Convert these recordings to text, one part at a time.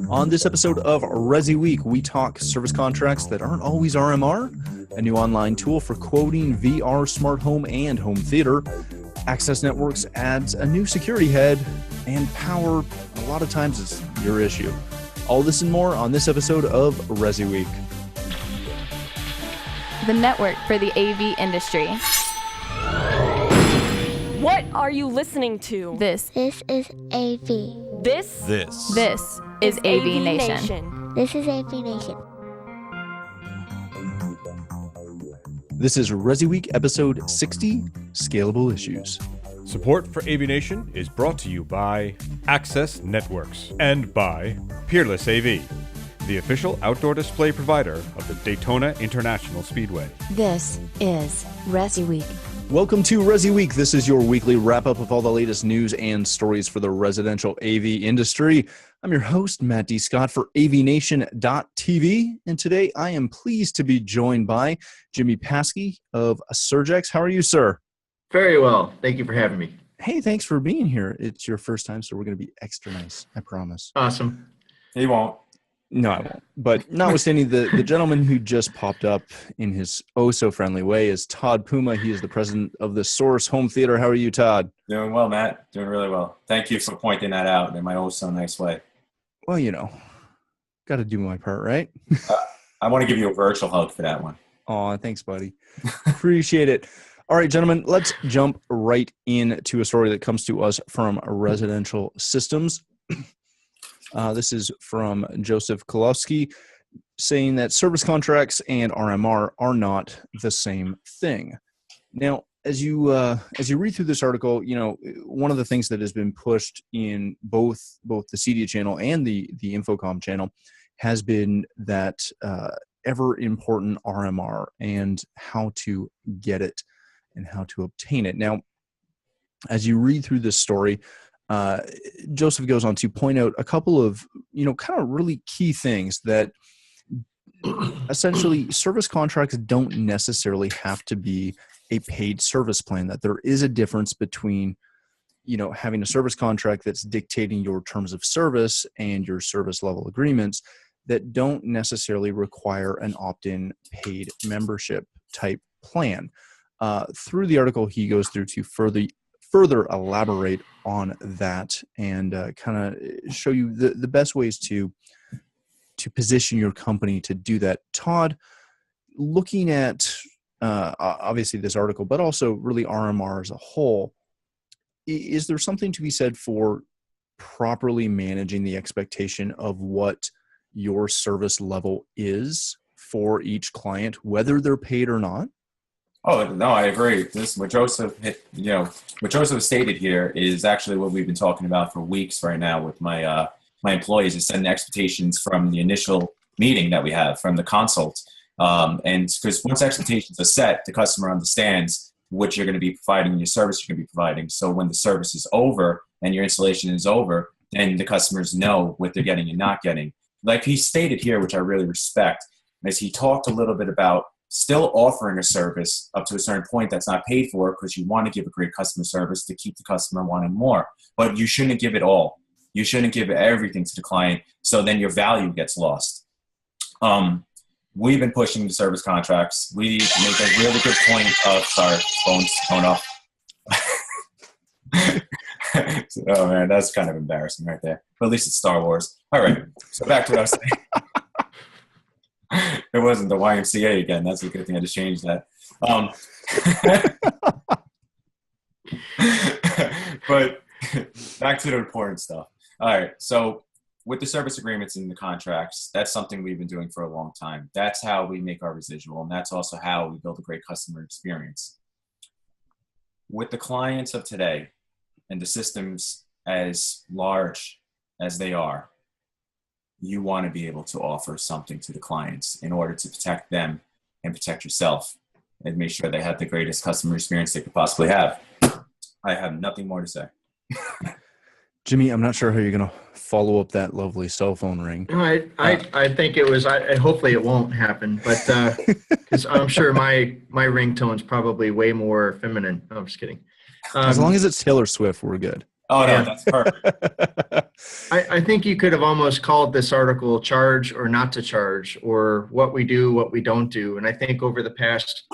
On this episode of ResiWeek, we talk service contracts that aren't always RMR, a new online tool for quoting VR, smart home, and home theater. Access Networks adds a new security head, and power, a lot of times, is your issue. All this and more on this episode of ResiWeek. The network for the AV industry. What are you listening to? This is AV. This is AVNation. This is AVNation. This is ResiWeek episode 60, Scalable Issues. Support for AVNation is brought to you by Access Networks and by Peerless AV, the official outdoor display provider of the Daytona International Speedway. This is ResiWeek. Welcome to ResiWeek. This is your weekly wrap-up of all the latest news and stories for the residential AV industry. I'm your host, Matt D. Scott for AVNation.tv, and today I am pleased to be joined by Jimmy Paschke of Surgex. How are you, sir? Very well. Thank you for having me. Hey, thanks for being here. It's your first time, so we're going to be extra nice. I promise. Awesome. He won't. No, I won't. But notwithstanding, the gentleman who just popped up in his oh-so-friendly way is Todd Puma. He is the president of the Source Home Theater. How are you, Todd? Doing well, Matt. Doing really well. Thank you for pointing that out in my oh-so-nice way. Well, got to do my part, right? I want to give you a virtual hug for that one. Aw, thanks, buddy. Appreciate it. All right, gentlemen, let's jump right into a story that comes to us from Residential Systems. This is from Joseph Kolowski, saying that service contracts and RMR are not the same thing. Now, as you read through this article, one of the things that has been pushed in both the CEDIA channel and the Infocom channel has been that ever important RMR and how to get it and how to obtain it. Now, as you read through this story, Joseph goes on to point out a couple of, kind of really key things that essentially service contracts don't necessarily have to be a paid service plan, that there is a difference between, having a service contract that's dictating your terms of service and your service level agreements that don't necessarily require an opt-in paid membership type plan. Through the article, he goes through to further elaborate on that and kind of show you the best ways to position your company to do that. Todd, looking at obviously this article, but also really RMR as a whole, is there something to be said for properly managing the expectation of what your service level is for each client, whether they're paid or not? Oh, no, I agree. What Joseph stated here is actually what we've been talking about for weeks right now with my employees, is setting expectations from the initial meeting that we have, from the consult. And because once expectations are set, the customer understands what you're going to be providing and your service you're going to be providing. So when the service is over and your installation is over, then the customers know what they're getting and not getting. Like he stated here, which I really respect, is he talked a little bit about still offering a service up to a certain point that's not paid for because you want to give a great customer service to keep the customer wanting more. But you shouldn't give it all. You shouldn't give everything to the client, so then your value gets lost. We've been pushing the service contracts. We make a really good point of, sorry, phone's going off. Oh man, that's kind of embarrassing right there. But at least it's Star Wars. All right, so back to what I was saying. It wasn't the YMCA again. That's a good thing. I just changed that. But back to the important stuff. All right, so with the service agreements and the contracts, that's something we've been doing for a long time. That's how we make our residual, and that's also how we build a great customer experience. With the clients of today and the systems as large as they are, you want to be able to offer something to the clients in order to protect them and protect yourself and make sure they have the greatest customer experience they could possibly have. I have nothing more to say. Jimmy, I'm not sure how you're going to follow up that lovely cell phone ring. No, I think it was, hopefully it won't happen, but because I'm sure my ringtone's probably way more feminine. No, I'm just kidding. As long as it's Taylor Swift, we're good. Oh, no, Yeah. that's perfect. I think you could have almost called this article charge or not to charge, or what we do, what we don't do. And I think over the past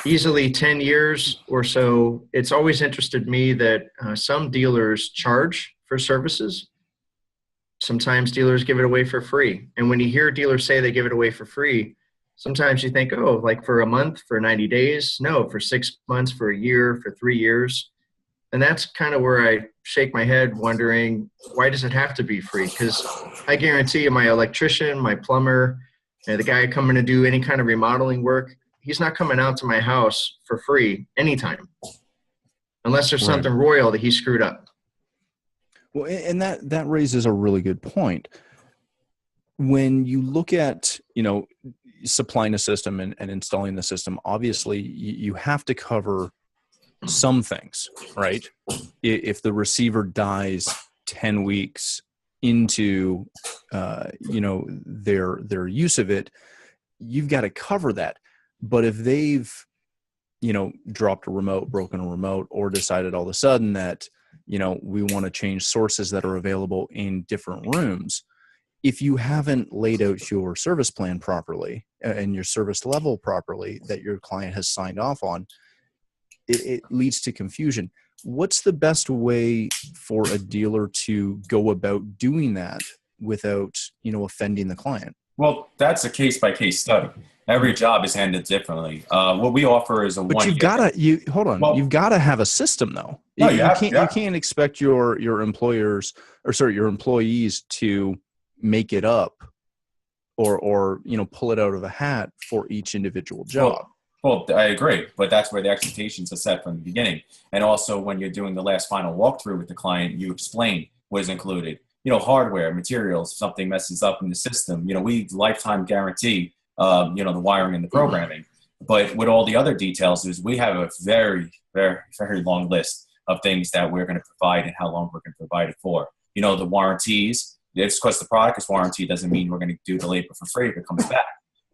easily 10 years or so, it's always interested me that some dealers charge for services. Sometimes dealers give it away for free. And when you hear dealers say they give it away for free, sometimes you think, oh, like for a month, for 90 days? No, for 6 months, for a year, for 3 years. And that's kind of where I shake my head wondering, why does it have to be free? Because I guarantee you my electrician, my plumber, the guy coming to do any kind of remodeling work, he's not coming out to my house for free anytime, unless there's something royal that he screwed up. Well, and that raises a really good point. When you look at, supplying a system and installing the system, obviously you have to cover some things, right? If the receiver dies 10 weeks into, their use of it, you've got to cover that. But if they've, dropped a remote, broken a remote, or decided all of a sudden that, we want to change sources that are available in different rooms, if you haven't laid out your service plan properly and your service level properly that your client has signed off on, it leads to confusion. What's the best way for a dealer to go about doing that without, offending the client? Well, that's a case-by-case study. Every job is handled differently. What we offer is a but one. You've got to have a system though. No, you can't expect your employees to make it up or pull it out of a hat for each individual job. Well, I agree, but that's where the expectations are set from the beginning. And also when you're doing the last final walkthrough with the client, you explain what is included. Hardware, materials, if something messes up in the system, we lifetime guarantee, the wiring and the programming. But with all the other details is we have a very, very, very long list of things that we're going to provide and how long we're going to provide it for. The warranties, it's because the product is warranty doesn't mean we're going to do the labor for free if it comes back.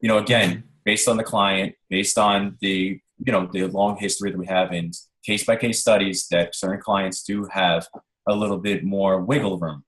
Again, based on the client, based on the long history that we have in case-by-case studies, that certain clients do have a little bit more wiggle room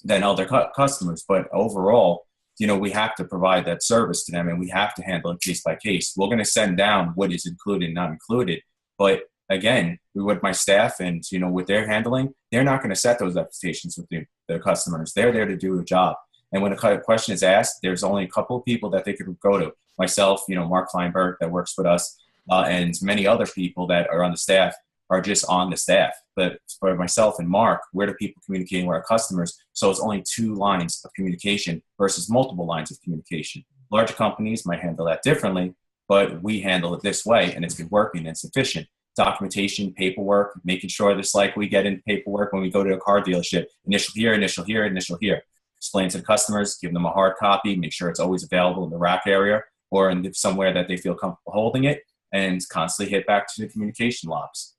than other customers. But overall, we have to provide that service to them, and we have to handle it case-by-case. We're going to send down what is included and not included. But again, with my staff and, with their handling, they're not going to set those expectations with the customers. They're there to do a job. And when a question is asked, there's only a couple of people that they could go to. Myself, Mark Feinberg that works with us, and many other people that are on the staff are just on the staff. But for myself and Mark, we're the people communicating with our customers. So it's only 2 lines of communication versus multiple lines of communication. Larger companies might handle that differently, but we handle it this way, and it's been working and sufficient. Documentation, paperwork, making sure just like we get in paperwork when we go to a car dealership, initial here, initial here, initial here. Explain to the customers, give them a hard copy, make sure it's always available in the rack area or in somewhere that they feel comfortable holding it, and constantly hit back to the communication logs.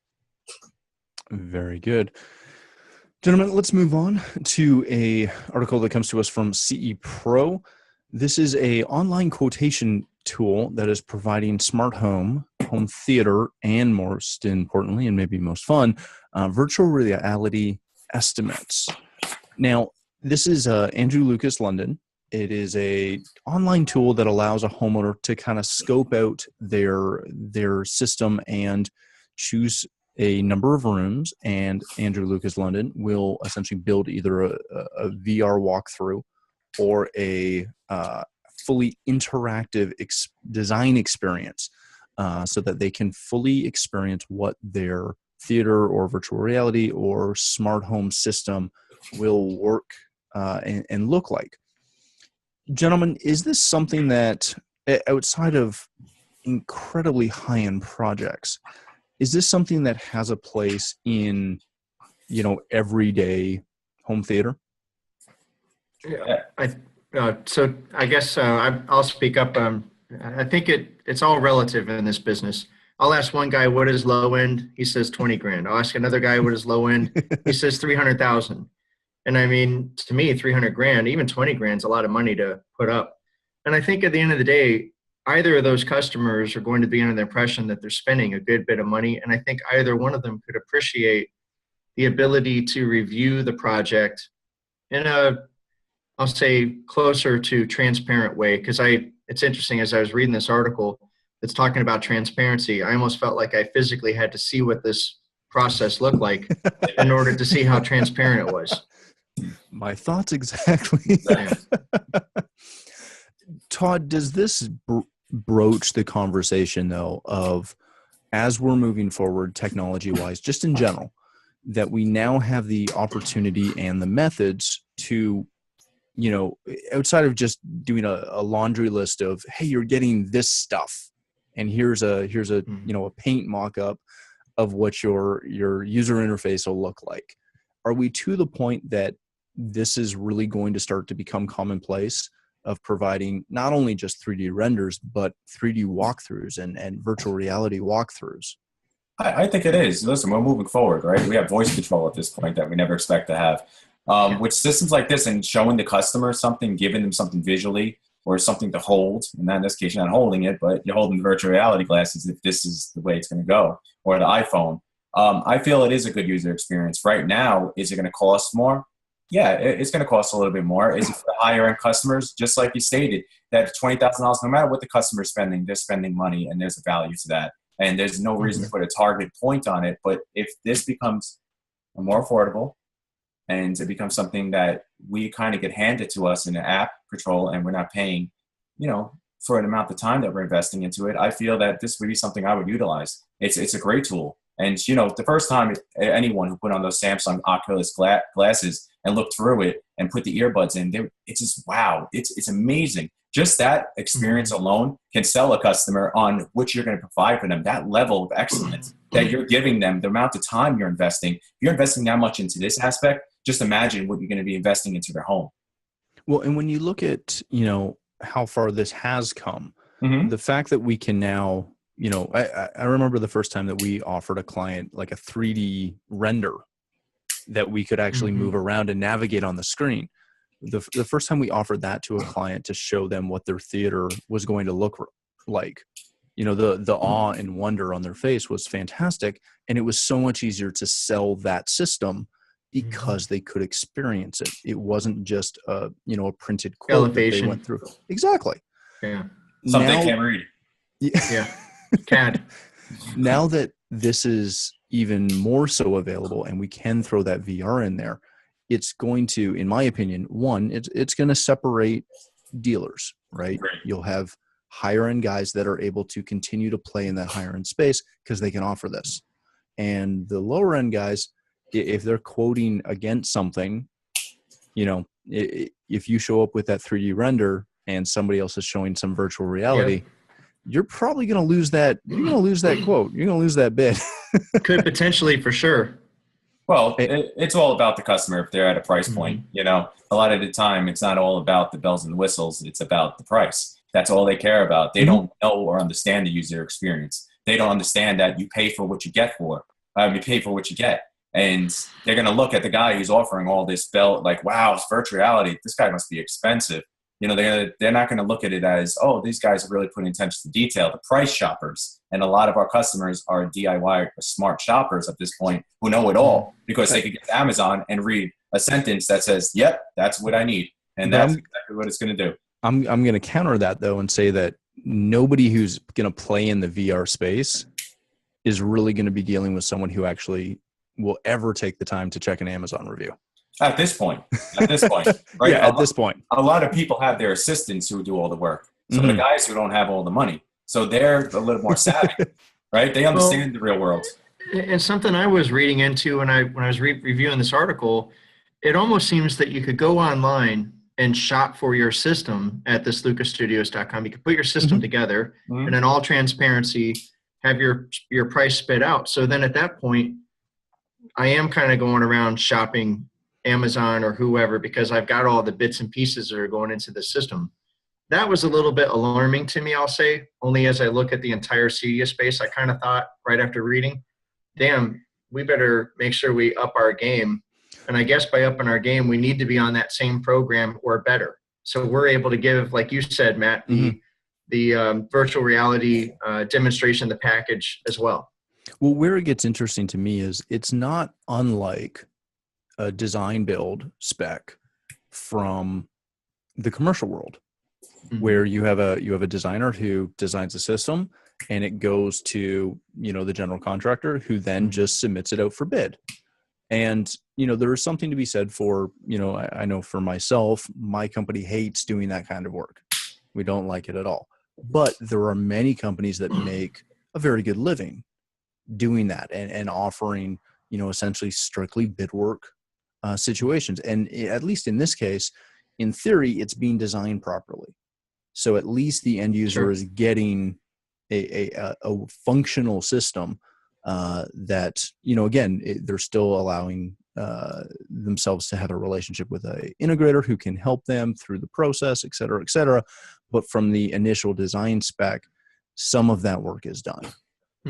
Very good. Gentlemen, let's move on to a article that comes to us from CE Pro. This is a online quotation tool that is providing smart home theater, and most importantly, and maybe most fun, virtual reality estimates. Now, this is Andrew Lucas London. It is a online tool that allows a homeowner to kind of scope out their system and choose a number of rooms, and Andrew Lucas London will essentially build either a VR walkthrough or a fully interactive design experience so that they can fully experience what their theater or virtual reality or smart home system will work and look like. Gentlemen, is this something that, outside of incredibly high-end projects, is this something that has a place in, everyday home theater? Yeah, so I guess I'll speak up. I think it's all relative in this business. I'll ask one guy, what is low end? He says 20 grand. I'll ask another guy, what is low end? He says 300,000. And I mean, to me, 300 grand, even 20 grand is a lot of money to put up. And I think at the end of the day, either of those customers are going to be under the impression that they're spending a good bit of money. And I think either one of them could appreciate the ability to review the project in a, I'll say, closer to transparent way. Because it's interesting, as I was reading this article that's talking about transparency, I almost felt like I physically had to see what this process looked like in order to see how transparent it was. My thoughts exactly. Yeah. Todd, does this broach the conversation, though, of as we're moving forward technology-wise, just in general, that we now have the opportunity and the methods to, outside of just doing a laundry list of, hey, you're getting this stuff, and here's a a paint mock-up of what your user interface will look like. Are we to the point that this is really going to start to become commonplace of providing not only just 3D renders, but 3D walkthroughs and virtual reality walkthroughs? I think it is. Listen, we're moving forward, right? We have voice control at this point that we never expect to have. With systems like this and showing the customer something, giving them something visually or something to hold, and in this case, you're not holding it, but you're holding the virtual reality glasses if this is the way it's going to go, or the iPhone. I feel it is a good user experience. Right now, is it going to cost more? Yeah, it's going to cost a little bit more. Is it for higher end customers? Just like you stated, that $20,000, no matter what the customer's spending, they're spending money and there's a value to that. And there's no reason to put a target point on it. But if this becomes more affordable and it becomes something that we kind of get handed to us in an app control and we're not paying, for an amount of time that we're investing into it, I feel that this would be something I would utilize. It's a great tool. And, the first time anyone who put on those Samsung Oculus glasses and looked through it and put the earbuds in, it's just, wow, it's amazing. Just that experience alone can sell a customer on what you're going to provide for them, that level of excellence that you're giving them, the amount of time you're investing. If you're investing that much into this aspect, just imagine what you're going to be investing into their home. Well, and when you look at, how far this has come, the fact that we can now, I remember the first time that we offered a client like a 3D render that we could actually move around and navigate on the screen. The first time we offered that to a client to show them what their theater was going to look like, the awe and wonder on their face was fantastic. And it was so much easier to sell that system because they could experience it. It wasn't just a printed quote that they went through. Exactly. Yeah. Something they can't read. Yeah. CAD. Now that this is even more so available and we can throw that VR in there, it's going to, in my opinion, one, it's going to separate dealers, right? You'll have higher end guys that are able to continue to play in that higher end space because they can offer this. And the lower end guys, if they're quoting against something, if you show up with that 3D render and somebody else is showing some virtual reality, you're probably going to lose that. You're going to lose that quote. You're going to lose that bid. Could potentially, for sure. Well, it's all about the customer if they're at a price point. A lot of the time, it's not all about the bells and whistles. It's about the price. That's all they care about. They don't know or understand the user experience. They don't understand that you pay for what you get you pay for what you get. And they're going to look at the guy who's offering all this belt like, wow, it's virtual reality. This guy must be expensive. They're not going to look at it as, oh, these guys are really putting attention to detail. The price shoppers, and a lot of our customers are DIY smart shoppers at this point who know it all because they could get to Amazon and read a sentence that says, yep, that's what I need. And that's exactly what it's going to do. I'm going to counter that, though, and say that nobody who's going to play in the VR space is really going to be dealing with someone who actually will ever take the time to check an Amazon review. At this point, right? Yeah, at this point. A lot of people have their assistants who do all the work. So the guys who don't have all the money, so they're a little more savvy, right? They understand the real world. And something I was reading into when I was reviewing this article, it almost seems that you could go online and shop for your system at this lucasstudios.com. You could put your system together and in all transparency, have your price spit out. So then at that point, I am kind of going around shopping Amazon or whoever because I've got all the bits and pieces that are going into the system. That was a little bit alarming to me, I'll say, only as I look at the entire CEDIA space. I kind of thought right after reading, damn, we better make sure we up our game. And I guess by upping our game, we need to be on that same program or better. So we're able to give, like you said, Matt, the virtual reality demonstration, the package as well. Well, where it gets interesting to me is it's not unlike a design build spec from the commercial world, where you have a designer who designs a system and it goes to, the general contractor who then just submits it out for bid. And, there is something to be said for, I know for myself, my company hates doing that kind of work. We don't like it at all. But there are many companies that make a very good living doing that and offering, essentially strictly bid work situations. And at least in this case, in theory, it's being designed properly. So at least the end user is getting a functional system that, again, they're still allowing themselves to have a relationship with an integrator who can help them through the process, et cetera, et cetera. But from the initial design spec, some of that work is done.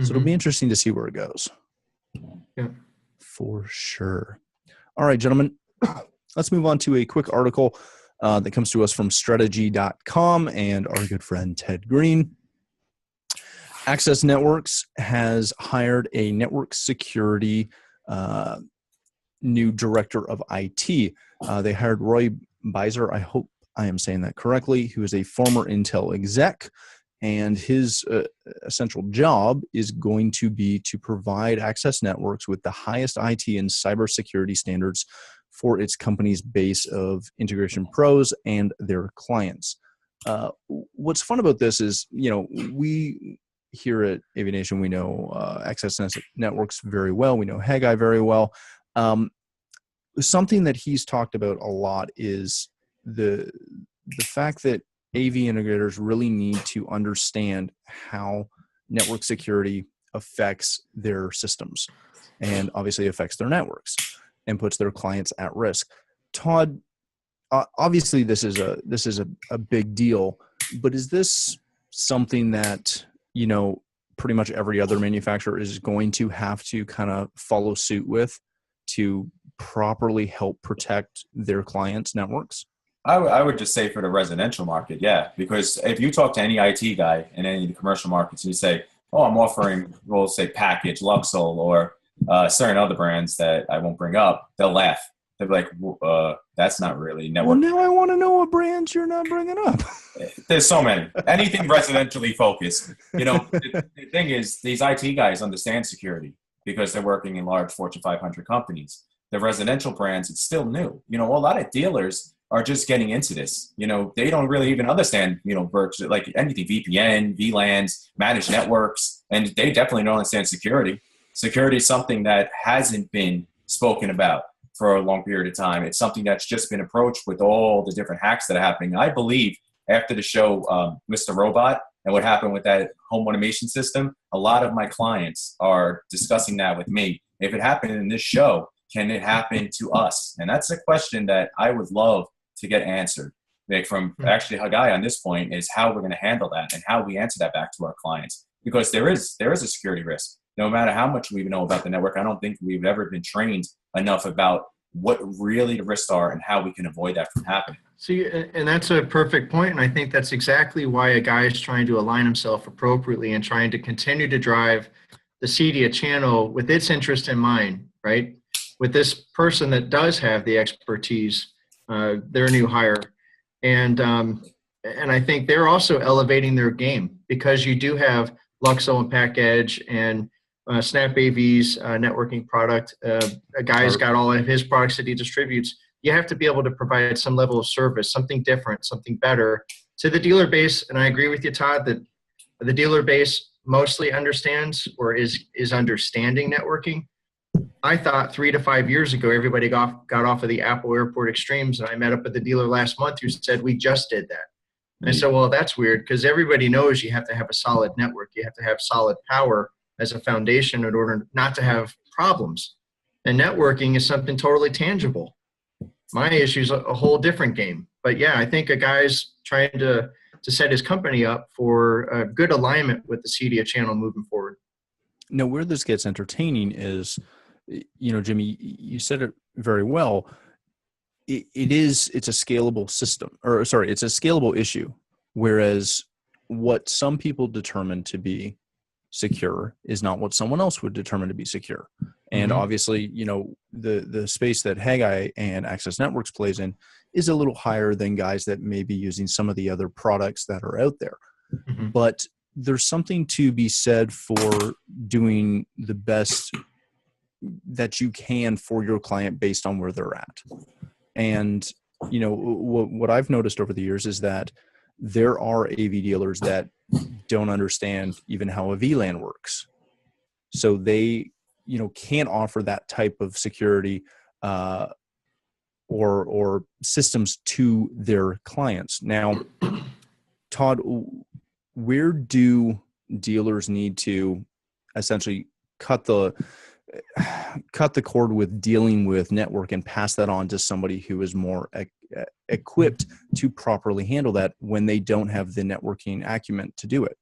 So it'll be interesting to see where it goes. Yeah. For sure. All right, gentlemen, let's move on to a quick article that comes to us from strategy.com and our good friend Ted Green. Access Networks has hired a network security new director of IT. They hired Roy Beiser, I hope I am saying that correctly, who is a former Intel exec. And his essential job is going to be to provide Access Networks with the highest IT and cybersecurity standards for its company's base of integration pros and their clients. What's fun about this is, we here at AVNation, we know Access Networks very well. We know Haggai very well. Something that he's talked about a lot is the fact that AV integrators really need to understand how network security affects their systems and obviously affects their networks and puts their clients at risk. Todd, obviously this is a big deal, but is this something that, pretty much every other manufacturer is going to have to kind of follow suit with to properly help protect their clients' networks? I would just say for the residential market, yeah, because if you talk to any IT guy in any of the commercial markets and you say, oh, I'm offering, we'll say Package, Luxol, or certain other brands that I won't bring up, they'll laugh. They'll be like, that's not really network. Well, now I want to know what brands you're not bringing up. There's so many. Anything residentially focused. The thing is, these IT guys understand security because they're working in large Fortune 500 companies. The residential brands, it's still new. A lot of dealers are just getting into this. They don't really even understand, virtually like anything, VPN, VLANs, managed networks, and they definitely don't understand security. Security is something that hasn't been spoken about for a long period of time. It's something that's just been approached with all the different hacks that are happening. I believe after the show, Mr. Robot, and what happened with that home automation system, a lot of my clients are discussing that with me. If it happened in this show, can it happen to us? And that's a question that I would love to get answered. Like from actually Haggai on this point is how we're going to handle that and how we answer that back to our clients. Because there is a security risk. No matter how much we know about the network, I don't think we've ever been trained enough about what really the risks are and how we can avoid that from happening. See, and that's a perfect point, and I think that's exactly why a guy is trying to align himself appropriately and trying to continue to drive the CEDIA channel with its interest in mind, right? With this person that does have the expertise, their new hire, and I think they're also elevating their game because you do have Luxol and PackEdge and Snap AV's networking product. A guy's got all of his products that he distributes. You have to be able to provide some level of service, something different, something better to the dealer base. And I agree with you, Todd, that the dealer base mostly understands or is understanding networking. I thought 3 to 5 years ago, everybody got off of the Apple Airport Extremes, and I met up with the dealer last month who said, we just did that. And I said, well, that's weird because everybody knows you have to have a solid network. You have to have solid power as a foundation in order not to have problems. And networking is something totally tangible. My issue is a whole different game. But yeah, I think a guy's trying to set his company up for a good alignment with the CEDIA channel moving forward. Now, where this gets entertaining is, Jimmy, you said it very well. It's a scalable system, it's a scalable issue. Whereas what some people determine to be secure is not what someone else would determine to be secure. And obviously, the space that Haggai and Access Networks plays in is a little higher than guys that may be using some of the other products that are out there. But there's something to be said for doing the best that you can for your client based on where they're at. And, what I've noticed over the years is that there are AV dealers that don't understand even how a VLAN works. So they, can't offer that type of security or systems to their clients. Now, Todd, where do dealers need to essentially cut the cord with dealing with network and pass that on to somebody who is more equipped to properly handle that when they don't have the networking acumen to do it?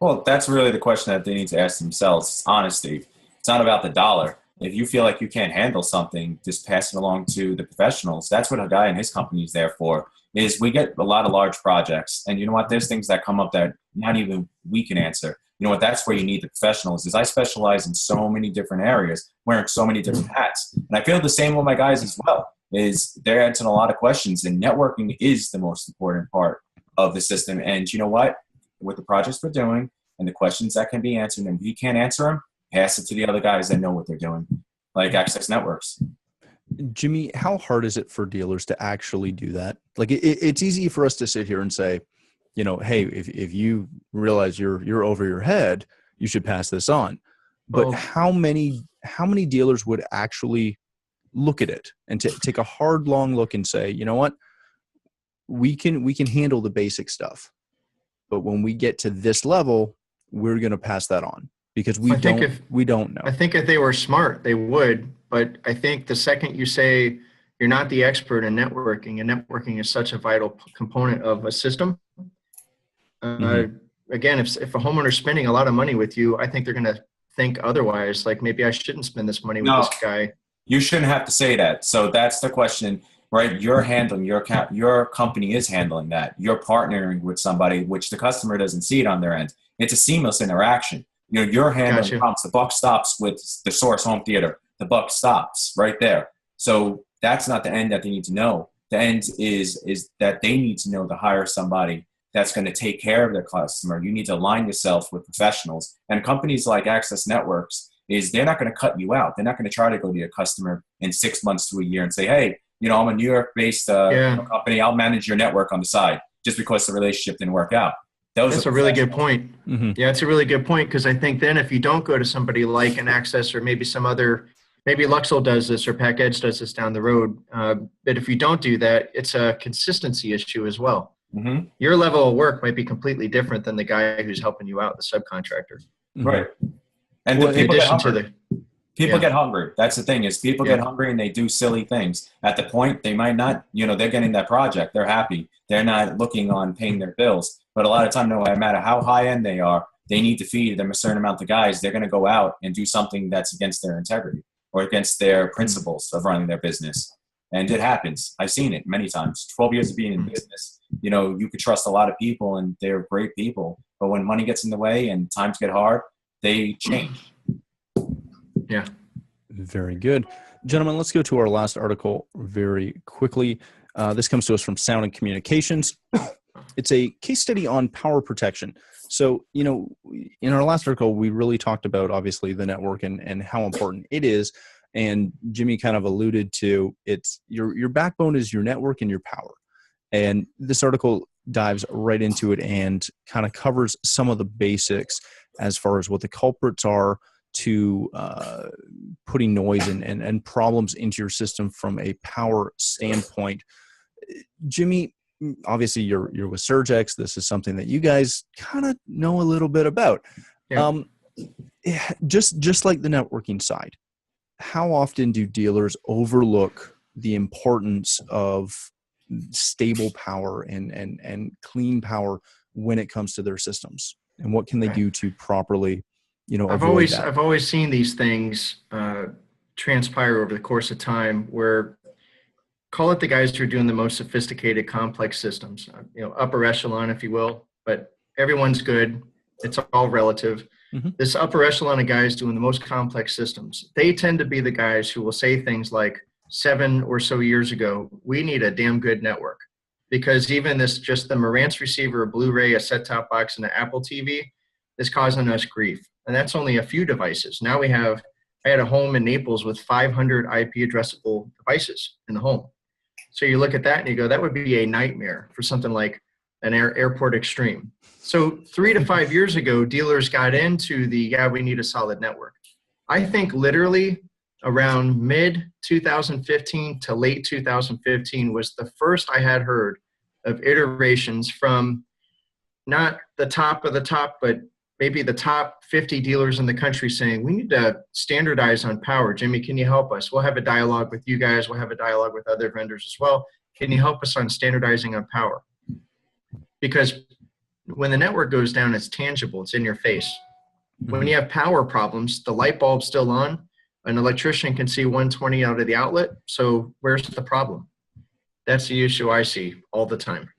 Well, that's really the question that they need to ask themselves. It's honesty. It's not about the dollar. If you feel like you can't handle something, just pass it along to the professionals. That's what a guy in his company is there for. Is we get a lot of large projects, and you know what? There's things that come up that not even we can answer. You know what? That's where you need the professionals. Is I specialize in so many different areas, wearing so many different hats, and I feel the same with my guys as well. Is they're answering a lot of questions, and networking is the most important part of the system. And you know what? With the projects we're doing and the questions that can be answered, and if you can't answer them, pass it to the other guys that know what they're doing, like Access Networks. Jimmy, how hard is it for dealers to actually do that? Like it's easy for us to sit here and say, hey, if you realize you're over your head, you should pass this on. But how many dealers would actually look at it and take a hard, long look and say, you know what, we can handle the basic stuff, but when we get to this level, we're going to pass that on because we don't know. I think if they were smart, they would. But I think the second you say you're not the expert in networking, and networking is such a vital component of a system. Again, if a homeowner's spending a lot of money with you, I think they're going to think otherwise. Like maybe I shouldn't spend this money with this guy. You shouldn't have to say that. So that's the question, right? You're handling your company is handling that. You're partnering with somebody, which the customer doesn't see it on their end. It's a seamless interaction. You're handling pumps. The buck stops with the Source home theater. The buck stops right there. So that's not the end that they need to know. The end is that they need to know to hire somebody that's going to take care of their customer. You need to align yourself with professionals. And companies like Access Networks, they're not going to cut you out. They're not going to try to go to your customer in 6 months to a year and say, hey, I'm a New York-based company. I'll manage your network on the side just because the relationship didn't work out. That's a really good point. Yeah, it's a really good point because I think then if you don't go to somebody like an Access or maybe some other, maybe Luxel does this or PackEdge does this down the road, but if you don't do that, it's a consistency issue as well. Your level of work might be completely different than the guy who's helping you out, the subcontractor. Right. And people get hungry. That's the thing is people get hungry and they do silly things. At the point, they might not, they're getting that project. They're happy. They're not looking on paying their bills. But a lot of time, no matter how high end they are, they need to feed them a certain amount of guys. They're going to go out and do something that's against their integrity or against their principles of running their business. And it happens. I've seen it many times. 12 years of being in business, you could trust a lot of people and they're great people. But when money gets in the way and times get hard, they change. Yeah. Very good. Gentlemen, let's go to our last article very quickly. This comes to us from Sound and Communications. It's a case study on power protection. So, in our last article, we really talked about, obviously, the network and how important it is. And Jimmy kind of alluded to it's your backbone is your network and your power. And this article dives right into it and kind of covers some of the basics as far as what the culprits are to putting noise and problems into your system from a power standpoint. Jimmy, obviously you're with Surgex. This is something that you guys kind of know a little bit about. Yeah. Just like the networking side, how often do dealers overlook the importance of stable power and clean power when it comes to their systems? And what can they do to properly, I've always seen these things transpire over the course of time where, call it the guys who are doing the most sophisticated, complex systems, upper echelon, if you will, but everyone's good. It's all relative. This upper echelon of guys doing the most complex systems, they tend to be the guys who will say things like 7 or so years ago, we need a damn good network. Because even just the Marantz receiver, a Blu-ray, a set-top box, and an Apple TV is causing us grief. And that's only a few devices. Now I had a home in Naples with 500 IP addressable devices in the home. So you look at that and you go, that would be a nightmare for something like an Airport Extreme. So 3 to 5 years ago, dealers got into we need a solid network. I think literally around mid 2015 to late 2015 was the first I had heard of iterations from not the top of the top, but maybe the top 50 dealers in the country saying, we need to standardize on power. Jimmy, can you help us? We'll have a dialogue with you guys. We'll have a dialogue with other vendors as well. Can you help us on standardizing on power? Because when the network goes down, it's tangible. It's in your face. When you have power problems, the light bulb's still on. An electrician can see 120 out of the outlet. So where's the problem? That's the issue I see all the time.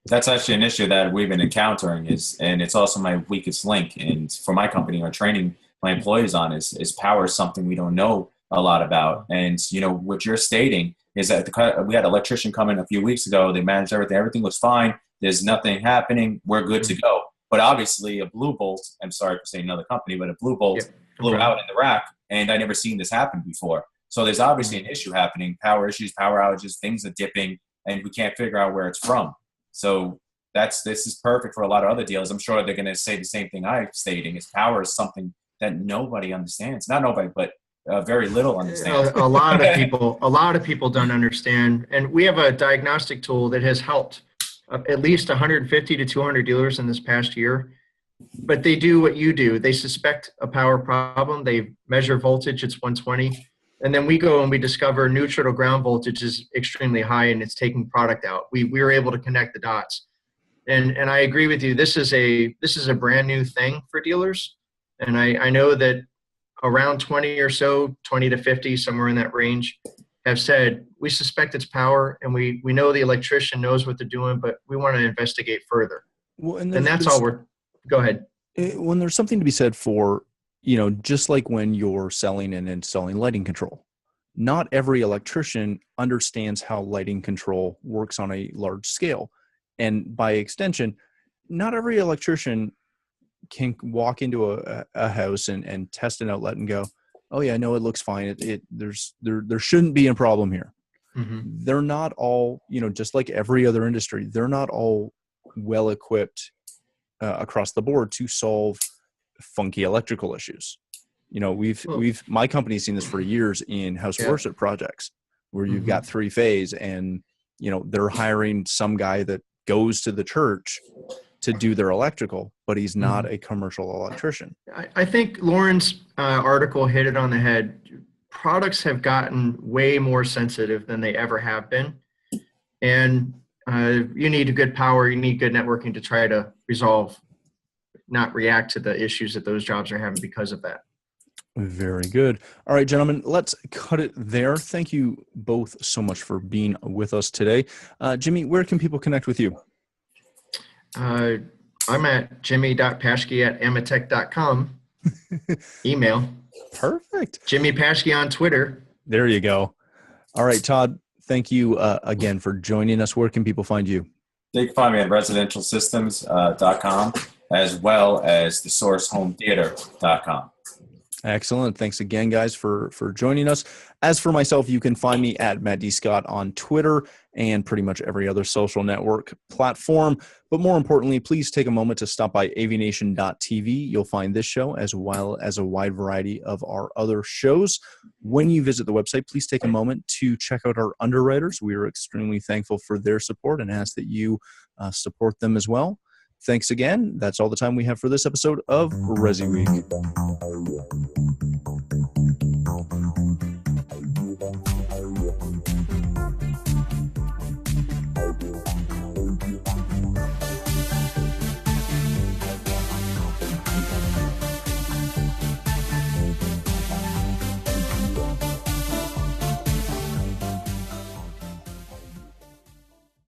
That's actually an issue that we've been encountering and it's also my weakest link. And for my company, our training my employees on is power is something we don't know a lot about. And, what you're stating is that we had an electrician come in a few weeks ago. They managed everything. Everything was fine. There's nothing happening. We're good to go. But obviously a blue bolt, I'm sorry for saying another company, but a blue bolt blew out in the rack. And I never seen this happen before. So there's obviously an issue happening, power issues, power outages, things are dipping, and we can't figure out where it's from. So this is perfect for a lot of other deals. I'm sure they're going to say the same thing I'm stating, is power is something that nobody understands. Not nobody, but very little understands. A lot of people don't understand. And we have a diagnostic tool that has helped at least 150 to 200 dealers in this past year. But they do what you do. They suspect a power problem. They measure voltage, it's 120. And then we go and we discover neutral to ground voltage is extremely high and it's taking product out. We were able to connect the dots. And I agree with you. This is a brand new thing for dealers. And I know that around 20 or so, 20 to 50, somewhere in that range, have said, we suspect it's power and we know the electrician knows what they're doing, but we want to investigate further. Well, and that's all go ahead. When there's something to be said for, just like when you're selling and installing lighting control, not every electrician understands how lighting control works on a large scale. And by extension, not every electrician can walk into a house and test an outlet and go, oh yeah, no, it looks fine. There shouldn't be a problem here. Mm-hmm. They're not all, just like every other industry, they're not all well equipped across the board to solve funky electrical issues. My company's seen this for years in house worship projects where you've got 3-phase and, they're hiring some guy that goes to the church to do their electrical, but he's not a commercial electrician. I think Lauren's article hit it on the head. Products have gotten way more sensitive than they ever have been. And you need good power, you need good networking to try to resolve, not react to the issues that those jobs are having because of that. Very good. All right, gentlemen, let's cut it there. Thank you both so much for being with us today. Jimmy, where can people connect with you? I'm at jimmy.paschke@amatech.com. Email. Perfect. Jimmy Paschke on Twitter. There you go. All right, Todd, thank you again for joining us. Where can people find you? They can find me at residentialsystems.com as well as thesourcehometheater.com. Excellent. Thanks again, guys, for joining us. As for myself, you can find me at Matt D. Scott on Twitter and pretty much every other social network platform. But more importantly, please take a moment to stop by AVNation.tv. You'll find this show as well as a wide variety of our other shows. When you visit the website, please take a moment to check out our underwriters. We are extremely thankful for their support and ask that you support them as well. Thanks again. That's all the time we have for this episode of ResiWeek.